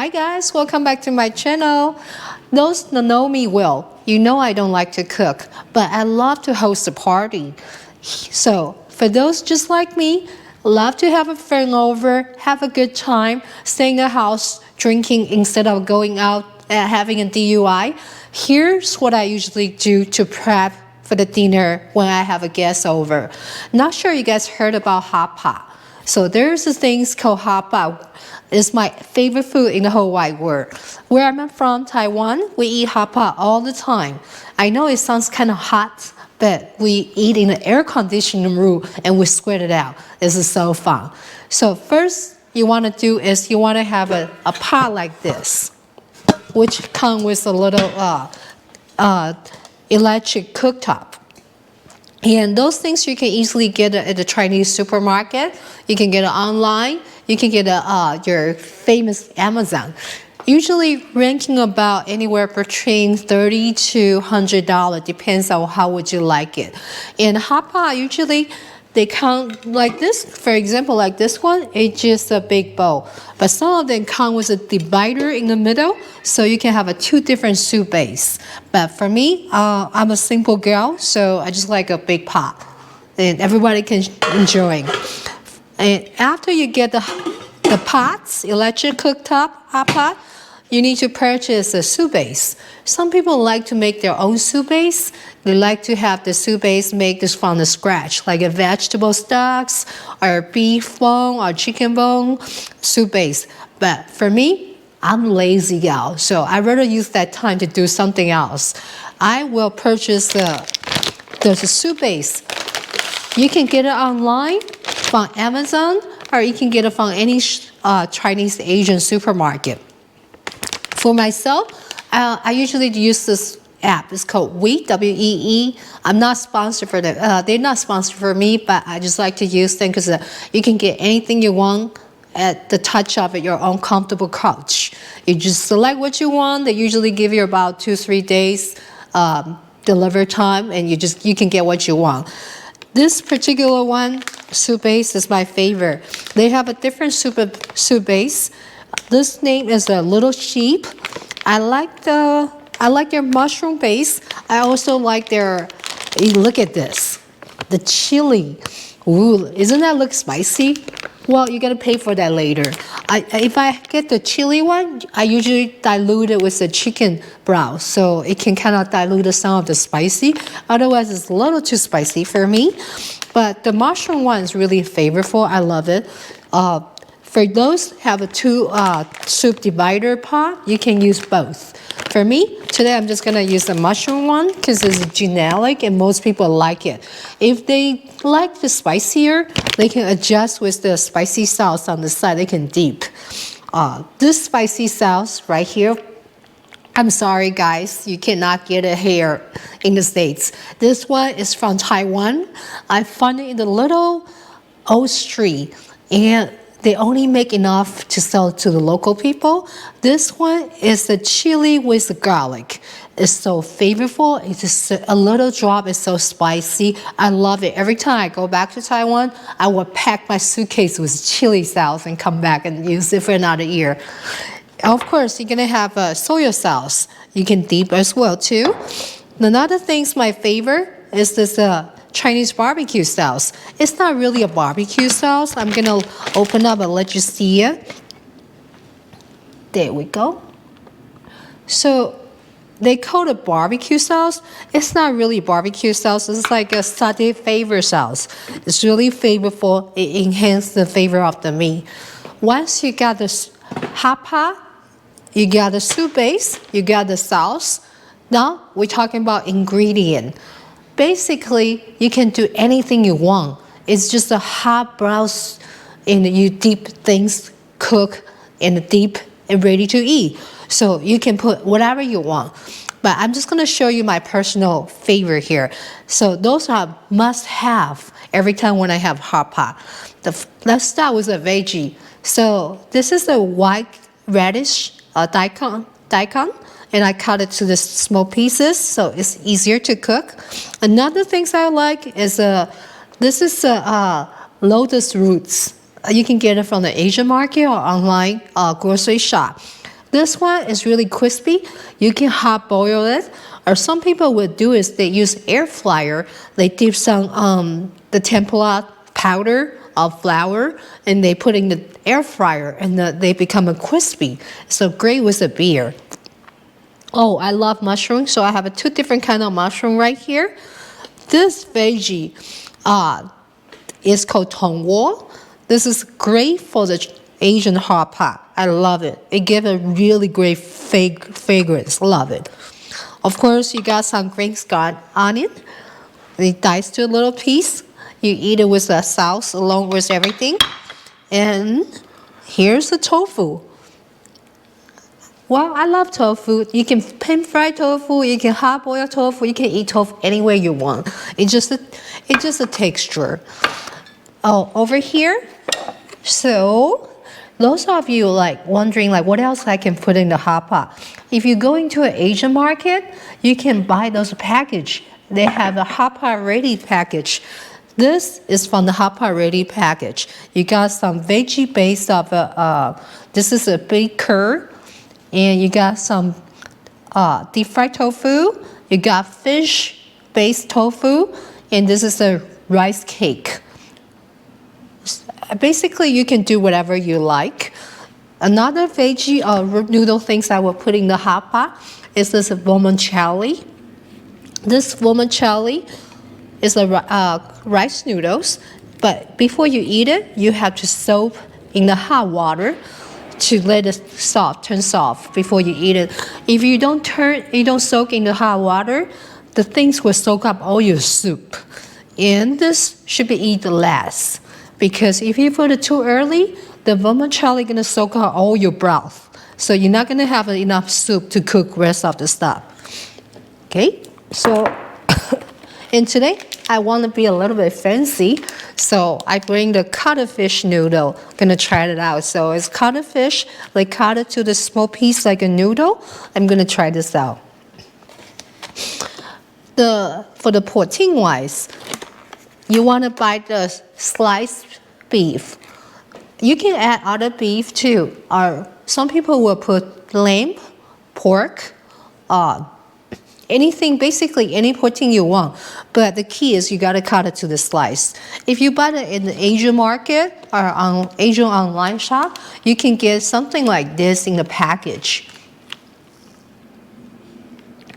Hi guys, welcome back to my channel. Those that know me well, you know I don't like to cook, but I love to host a party. So for those just like me, love to have a friend over, have a good time, stay in the house, drinking instead of going out and having a DUI. Here's what I usually do to prep for the dinner when I have a guest over. Not sure you guys heard about HopPot. So there's this thing called HopPot. It's my favorite food in the whole wide world. Where I'm from, Taiwan, we eat HopPot all the time. I know it sounds kind of hot, but we eat in an air-conditioned room and we sweat it out. This is so fun. So first you want to do is you want to have a pot like this, which comes with a little electric cooktop. And those things you can easily get at the Chinese supermarket. You can get it online. You can get your famous Amazon. Usually ranking about anywhere between $30 to $100, depends on how would you like it. And HopPot usually they come like this. For example, like this one, it's just a big bowl. But some of them come with a divider in the middle, so you can have two different soup base. But for me, I'm a simple girl, so I just like a big pot, and everybody can enjoy. And after you get the pots, electric cooktop, hot pot, you need to purchase a soup base. Some people like to make their own soup base. They like to have the soup base made this from the scratch, like a vegetable stocks or beef bone or chicken bone soup base. But for me, I'm lazy gal, so I'd rather use that time to do something else. I will purchase the soup base. You can get it online from Amazon, or you can get it from any Chinese Asian supermarket. For myself, I usually use this app. It's called Weee, W-E-E. I'm not sponsored for them. They're not sponsored for me, but I just like to use them because you can get anything you want at the touch of your own comfortable couch. You just select what you want. They usually give you about 2-3 days delivery time, and you can get what you want. This particular one, soup base, is my favorite. They have a different soup base. This name is a Little Sheep. I like their mushroom base. I also like their, look at this, the chili. Ooh, doesn't that look spicy? Well, you gotta pay for that later. If I get the chili one, I usually dilute it with the chicken broth, so it can kind of dilute some of the spicy. Otherwise, it's a little too spicy for me. But the mushroom one is really flavorful. I love it. For those have a two soup divider pot, you can use both. For me, today I'm just gonna use the mushroom one because it's generic and most people like it. If they like the spicier, they can adjust with the spicy sauce on the side. They can dip. This spicy sauce right here, I'm sorry guys, you cannot get it here in the States. This one is from Taiwan. I found it in the little old street, and they only make enough to sell to the local people. This one is the chili with the garlic. It's so flavorful. It's just a little drop. It's so spicy. I love it. Every time I go back to Taiwan, I will pack my suitcase with chili sauce and come back and use it for another year. Of course, you're gonna have soy sauce. You can dip as well too. Another thing's my favorite is this Chinese barbecue sauce. It's not really a barbecue sauce. I'm gonna open up and let you see it. There we go. So they call it barbecue sauce. It's not really barbecue sauce. It's like a satay flavor sauce. It's really flavorful. It enhances the flavor of the meat. Once you got the hot pot, you got the soup base, you got the sauce. Now we're talking about ingredient. Basically, you can do anything you want. It's just a hot broth, and you dip things, cook, and deep and ready to eat. So you can put whatever you want. But I'm just gonna show you my personal favorite here. So those are must-have every time when I have hot pot. Let's start with a veggie. So this is a white radish daikon. And I cut it to the small pieces, so it's easier to cook. Another things I like is this is lotus roots. You can get it from the Asian market or online grocery shop. This one is really crispy. You can hot boil it, or some people would do is they use air fryer. They dip some the tempura powder of flour and they put in the air fryer and they become a crispy. So great with a beer. Oh, I love mushrooms, so I have two different kind of mushroom right here. This veggie is called tongwo. This is great for the Asian hot pot. I love it. It gives a really great fragrance. Love it. Of course, you got some green scallop onion. You dice to a little piece. You eat it with the sauce along with everything. And here's the tofu. Well, I love tofu. You can pan fry tofu, you can hot boil tofu, you can eat tofu any way you want. It's just a texture. Oh, over here. So, those of you like wondering like what else I can put in the hot pot. If you go into an Asian market, you can buy those package. They have a hot pot ready package. This is from the hot pot ready package. You got some veggie based of this is a big curd. And you got some deep fried tofu. You got fish-based tofu. And this is a rice cake. Basically, you can do whatever you like. Another veggie noodle things I will put in the hot pot is this vermicelli. This vermicelli is a rice noodles. But before you eat it, you have to soak in the hot water to let it turn soft before you eat it. If you don't soak in the hot water, the things will soak up all your soup. And this should be eaten last, because if you put it too early, the vermicelli is gonna soak up all your broth. So you're not gonna have enough soup to cook rest of the stuff. Okay, so and today I want to be a little bit fancy, so I bring the cuttlefish noodle. Gonna try it out. So it's cuttlefish, like cut it to the small piece like a noodle. I'm gonna try this out. For the protein wise, you want to buy the sliced beef. You can add other beef too. Or some people will put lamb, pork, anything, basically any protein you want. But the key is you gotta cut it to the slice. If you buy it in the Asian market or on Asian online shop, you can get something like this in the package.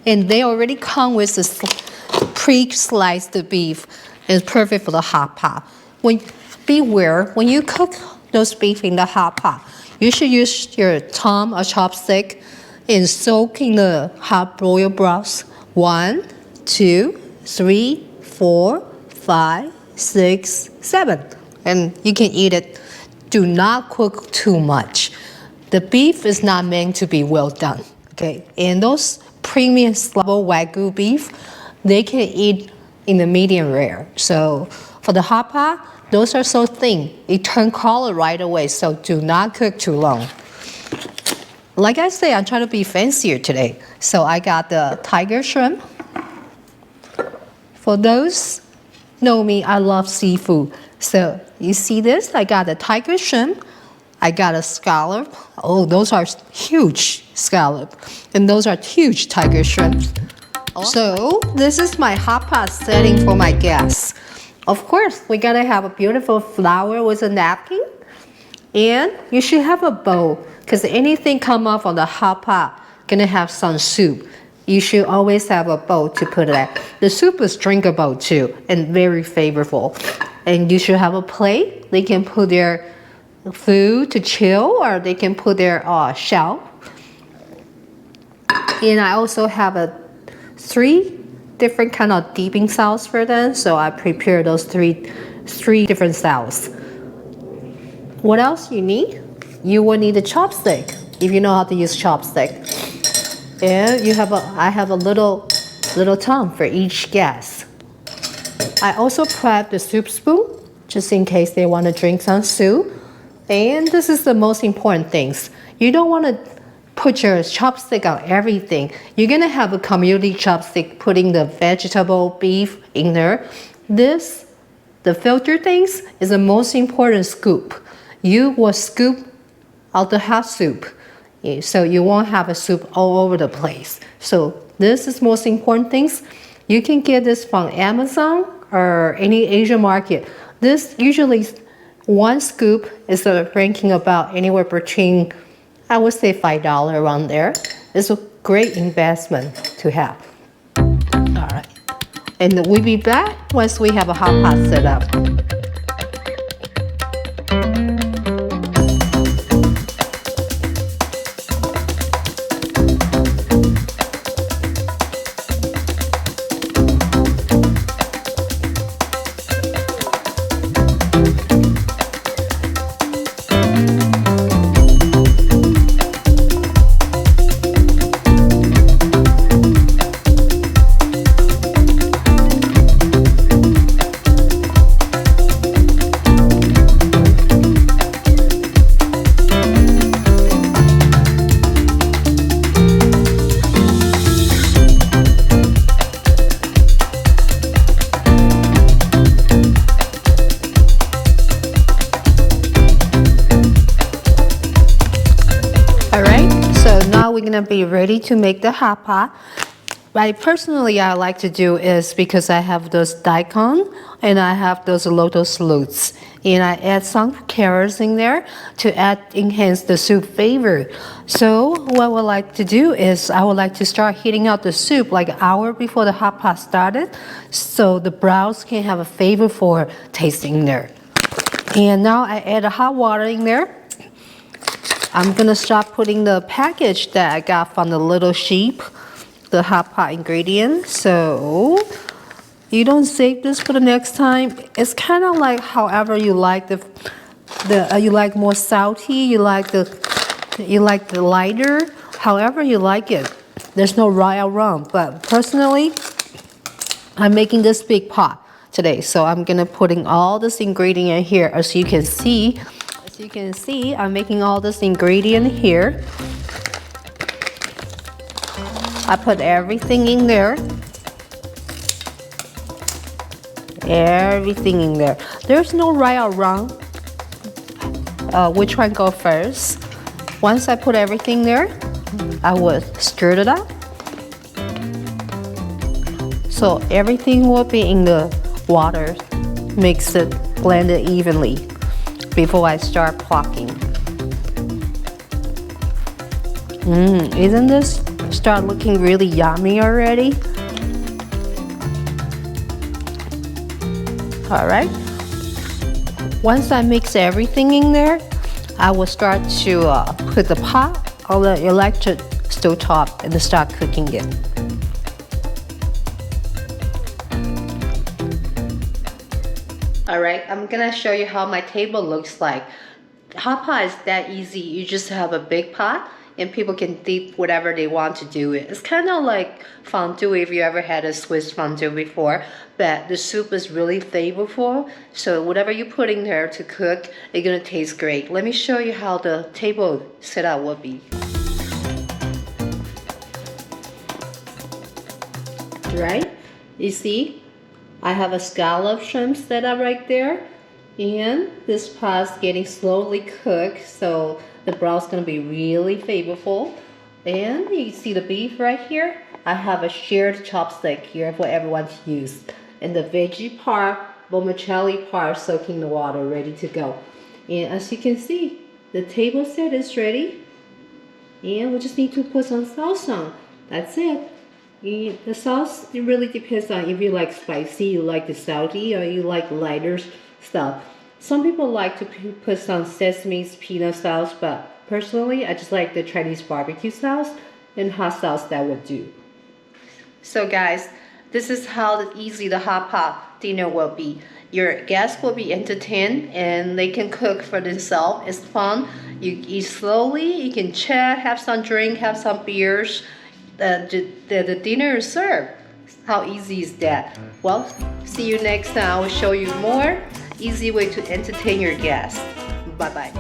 And they already come with this pre-sliced beef. It's perfect for the hot pot. Beware, when you cook those beef in the hot pot, you should use your thumb or chopstick and soak in the hot boiled broth. 1, 2, 3, 4, 5, 6, 7. And you can eat it. Do not cook too much. The beef is not meant to be well done. Okay, and those premium level Wagyu beef, they can eat in the medium rare. So for the hot pot, those are so thin, it turn color right away. So do not cook too long. Like I say, I'm trying to be fancier today. So I got the tiger shrimp. For those know me, I love seafood. So you see this? I got the tiger shrimp. I got a scallop. Oh, those are huge scallop. And those are huge tiger shrimp. So this is my hot pot setting for my guests. Of course, we gotta have a beautiful flower with a napkin. And you should have a bowl, because anything come up on the hot pot gonna have some soup. You should always have a bowl to put it at. The soup is drinkable too, and very flavorful. And you should have a plate. They can put their food to chill, or they can put their shell. And I also have 3 different kind of dipping sauce for them, so I prepare those three different sauce. What else you need? You will need a chopstick if you know how to use chopstick. And I have a little tongue for each guest. I also prep the soup spoon just in case they want to drink some soup. And this is the most important things. You don't want to put your chopstick on everything. You're gonna have a community chopstick putting the vegetable beef in there. The filter things is the most important scoop. You will scoop out the hot soup. So you won't have a soup all over the place. So this is most important things. You can get this from Amazon or any Asian market. This usually one scoop is ranking about anywhere between, I would say $5 around there. It's a great investment to have. All right, and we'll be back once we have a hot pot set up. We're gonna be ready to make the hot pot. Personally, I like to do is because I have those daikon and I have those lotus roots, and I add some carrots in there to enhance the soup flavor. So what I would like to do is I would like to start heating up the soup like an hour before the hot pot started, so the browns can have a flavor for tasting there. And now I add the hot water in there. I'm gonna start putting the package that I got from the Little Sheep, the hot pot ingredient. So you don't save this for the next time. It's kind of like however you like you like more salty, you like the lighter, however you like it. There's no right or wrong, but personally, I'm making this big pot today, so I'm gonna putting all this ingredient here. As you can see, I'm making all this ingredient here. I put everything in there. Everything in there. There's no right or wrong. Which one go first? Once I put everything there, I would stir it up. So everything will be in the water. Mix it, blend it evenly before I start plucking. Isn't this start looking really yummy already? All right. Once I mix everything in there, I will start to put the pot on the electric stove top and start cooking it. All right, I'm gonna show you how my table looks like. Hot pot is that easy. You just have a big pot and people can dip whatever they want to do it. It's kind of like fondue if you ever had a Swiss fondue before, but the soup is really flavorful. So whatever you put in there to cook, it's gonna taste great. Let me show you how the table setup will be. Right, you see? I have a scallop shrimp set up right there, and this pot's getting slowly cooked, so the brown's gonna be really flavorful. And you see the beef right here? I have a shared chopstick here for everyone to use. And the veggie part, vermicelli part, soaking the water, ready to go. And as you can see, the table set is ready. And we just need to put some sauce on. That's it. The sauce, it really depends on if you like spicy, you like the salty, or you like lighter stuff. Some people like to put some sesame peanut sauce, but personally, I just like the Chinese barbecue sauce and hot sauce that would do. So guys, this is how easy the hot pot dinner will be. Your guests will be entertained and they can cook for themselves. It's fun. You eat slowly, you can chat, have some drink, have some beers. The dinner is served. How easy is that? Well, see you next time. I will show you more easy way to entertain your guests. Bye-bye.